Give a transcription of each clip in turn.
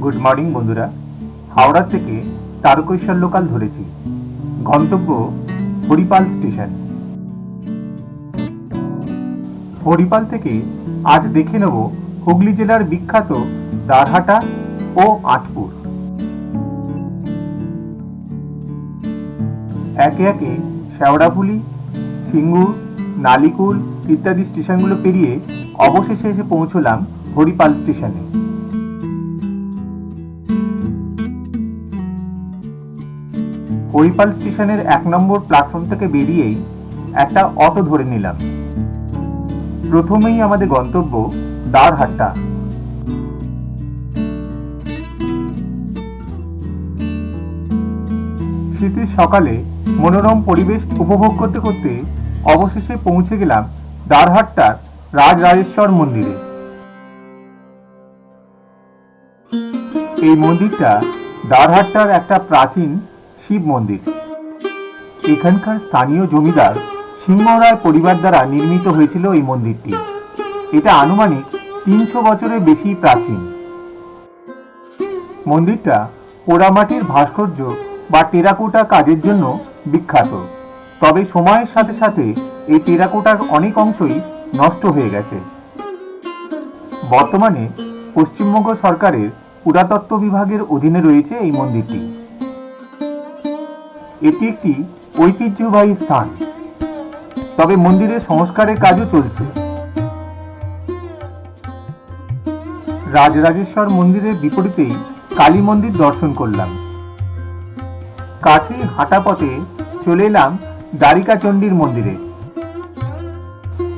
Good morning বন্ধুরা। হাওড়া থেকে Tarakeswar local ধরেছি, গন্তব্য হরিপাল স্টেশন। হরিপাল থেকে আজ দেখে নেব হুগলি জেলার বিখ্যাত দারহাটা ও আঁটপুর। একে একে শেওড়াফুলি, সিঙ্গুর, নালিকুল ইত্যাদি স্টেশনগুলো পেরিয়ে অবশেষে এসে পৌঁছলাম হরিপাল স্টেশনে। হরিপাল স্টেশনের 1 নম্বর প্ল্যাটফর্ম থেকে বেরিয়েই একটা অটো ধরে নিলাম। প্রথমেই আমাদের গন্তব্য দারহাটা। শীতের সকালে মনোরম পরিবেশ উপভোগ করতে করতে অবশেষে পৌঁছে গেলাম দারহাটার রাজরাজেশ্বর মন্দিরে। এই মন্দিরটা দারহাটার একটা প্রাচীন শিব মন্দির। এখানকার স্থানীয় জমিদার সিংহরায় পরিবার দ্বারা নির্মিত হয়েছিল এই মন্দিরটি। এটা আনুমানিক 300 বছরের বেশি প্রাচীন। মন্দিরটা পোড়ামাটির ভাস্কর্য বা টেরাকোটা কাজের জন্য বিখ্যাত। তবে সময়ের সাথে সাথে এই টেরাকোটার অনেক অংশই নষ্ট হয়ে গেছে। বর্তমানে পশ্চিমবঙ্গ সরকারের পুরাতত্ত্ব বিভাগের অধীনে রয়েছে এই মন্দিরটি। এটি একটি ঐতিহ্যবাহী স্থান, তবে মন্দিরের সংস্কারের কাজও চলছে। রাজরাজেশ্বর মন্দিরের বিপরীতেই কালী মন্দির দর্শন করলাম। কাছেই হাঁটা পথে চলে এলাম দ্বারিকাচণ্ডীর মন্দিরে।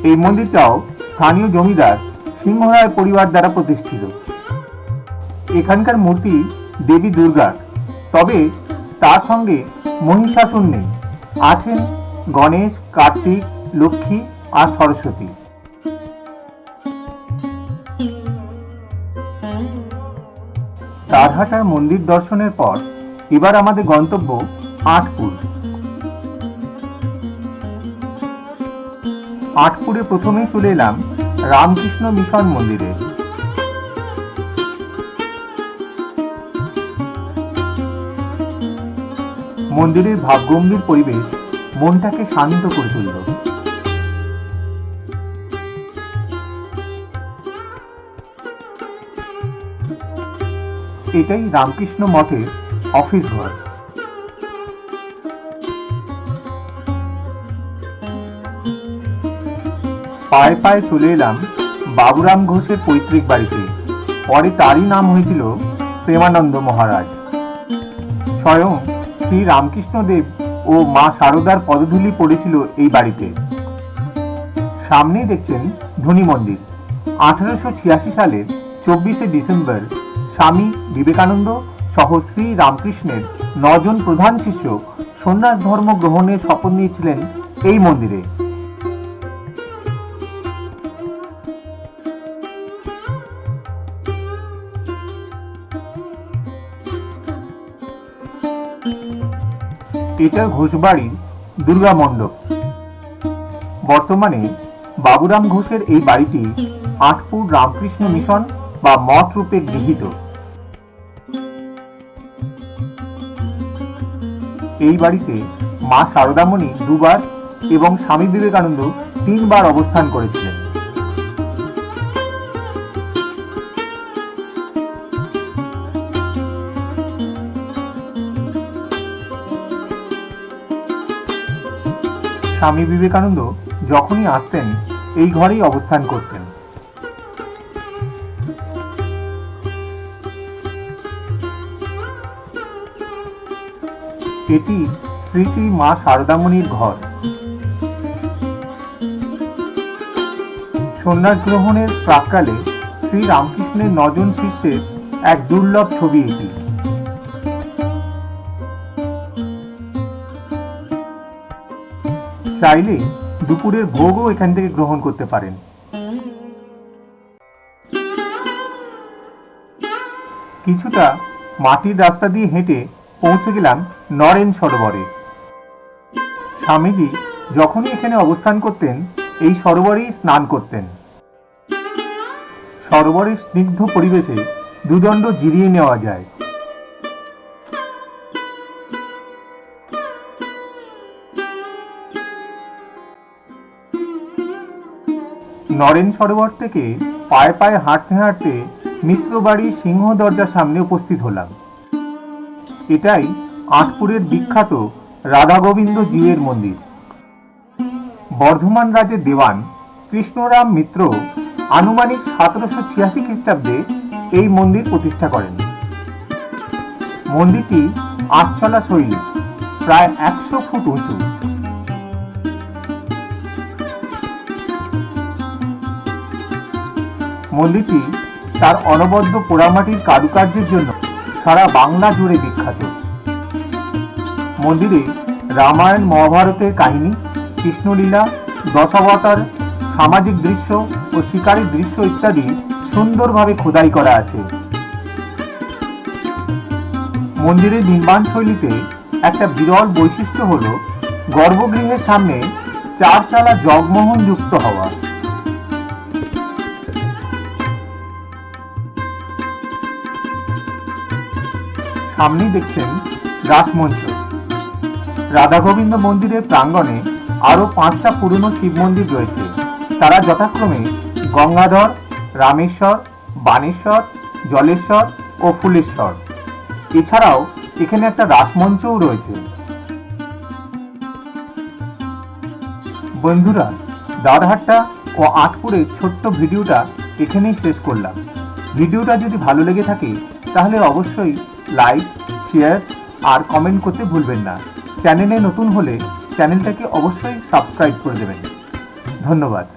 এই মন্দিরটাও স্থানীয় জমিদার সিংহরায় পরিবার দ্বারা প্রতিষ্ঠিত। এখানকার মূর্তি দেবী দুর্গার, তবে তার সঙ্গে মহিষাসুর নেই। আছেন গণেশ, কার্তিক, লক্ষ্মী আর সরস্বতী। দারহাটার মন্দির দর্শনের পর এবার আমাদের গন্তব্য আঁটপুর। আঁটপুরে প্রথমেই চলে এলাম রামকৃষ্ণ মিশন মন্দিরে। মন্দিরের ভাবগম্ভীর পরিবেশ মনটাকে শান্ত করে তুলল। এটাই রামকৃষ্ণ মঠের অফিস ঘর। পায়ে পায়ে চলে এলাম বাবুরাম ঘোষের পৈতৃক বাড়িতে। পরে তারই নাম হয়েছিল প্রেমানন্দ মহারাজ। স্বয়ং শ্রী রামকৃষ্ণদেব ও মা শারদার পদধূলি পড়েছিল এই বাড়িতে। সামনেই দেখছেন ধনী মন্দির। 1886 সালের 24শে ডিসেম্বর স্বামী বিবেকানন্দ সহ শ্রী রামকৃষ্ণের 9 জন প্রধান শিষ্য সন্ন্যাস ধর্ম গ্রহণের শপথ নিয়েছিলেন এই মন্দিরে। এটা ঘোষবাড়ির দুর্গা মণ্ডপ। বর্তমানে বাবুরাম ঘোষের এই বাড়িটি আঁটপুর রামকৃষ্ণ মিশন বা মঠ রূপে গৃহীত। এই বাড়িতে মা শারদামণি 2 বার এবং স্বামী বিবেকানন্দ 3 বার অবস্থান করেছিলেন। স্বামী বিবেকানন্দ যখনই আসতেন এই ঘরেই অবস্থান করতেন। এটি শ্রী শ্রী মা শারদামণির ঘর। সন্ন্যাস গ্রহণের প্রাক্কালে শ্রী রামকৃষ্ণের 9 জন শিষ্যের এক দুর্লভ ছবি এটি। চাইলে দুপুরের ভোগও এখান থেকে গ্রহণ করতে পারেন। কিছুটা মাটির রাস্তা দিয়ে হেঁটে পৌঁছে গেলাম নরেন সরোবরে। স্বামীজি যখনই এখানে অবস্থান করতেন এই সরোবরেই স্নান করতেন। সরোবরের স্নিগ্ধ পরিবেশে দুদণ্ড জিরিয়ে নেওয়া যায়। নরেন সরোবর থেকে পায়ে পায়ে হাঁটতে হাঁটতে মিত্রবাড়ির সিংহ দরজার সামনে উপস্থিত হলাম। এটাই আঁটপুরের বিখ্যাত রাধা গোবিন্দ জিউয়ের মন্দির। বর্ধমান রাজের দেওয়ান কৃষ্ণরাম মিত্র আনুমানিক 1786 খ্রিস্টাব্দে এই মন্দির প্রতিষ্ঠা করেন। মন্দিরটি আটচালা শৈলী, প্রায় 100 ফুট উঁচু। মন্দিরটি তার অনবদ্য পোড়ামাটির কারুকার্যের জন্য সারা বাংলা জুড়ে বিখ্যাত। মন্দিরে রামায়ণ মহাভারতের কাহিনী, কৃষ্ণলীলা, দশাবতার, সামাজিক দৃশ্য ও শিকারীর দৃশ্য ইত্যাদি সুন্দরভাবে খোদাই করা আছে। মন্দিরের নির্মাণ শৈলীতে একটা বিরল বৈশিষ্ট্য হল গর্ভগৃহের সামনে 4 চালা জগমোহন যুক্ত হওয়া। সামনেই দেখছেন রাসমঞ্চ। রাধা গোবিন্দ মন্দিরের প্রাঙ্গণে আরও 5টা পুরনো শিব মন্দির রয়েছে। তারা যথাক্রমে গঙ্গাধর, রামেশ্বর, বানেশ্বর, জলেশ্বর ও ফুলেশ্বর। এছাড়াও এখানে একটা রাসমঞ্চও রয়েছে। বন্ধুরা, দারহাট্টা ও আঁটপুরের ছোট্ট ভিডিওটা এখানেই শেষ করলাম। ভিডিওটা যদি ভালো লেগে থাকে তাহলে অবশ্যই লাইক, শেয়ার আর কমেন্ট করতে ভুলবেন না। চ্যানেলে নতুন হলে চ্যানেলটাকে অবশ্যই সাবস্ক্রাইব করে দেবেন। ধন্যবাদ।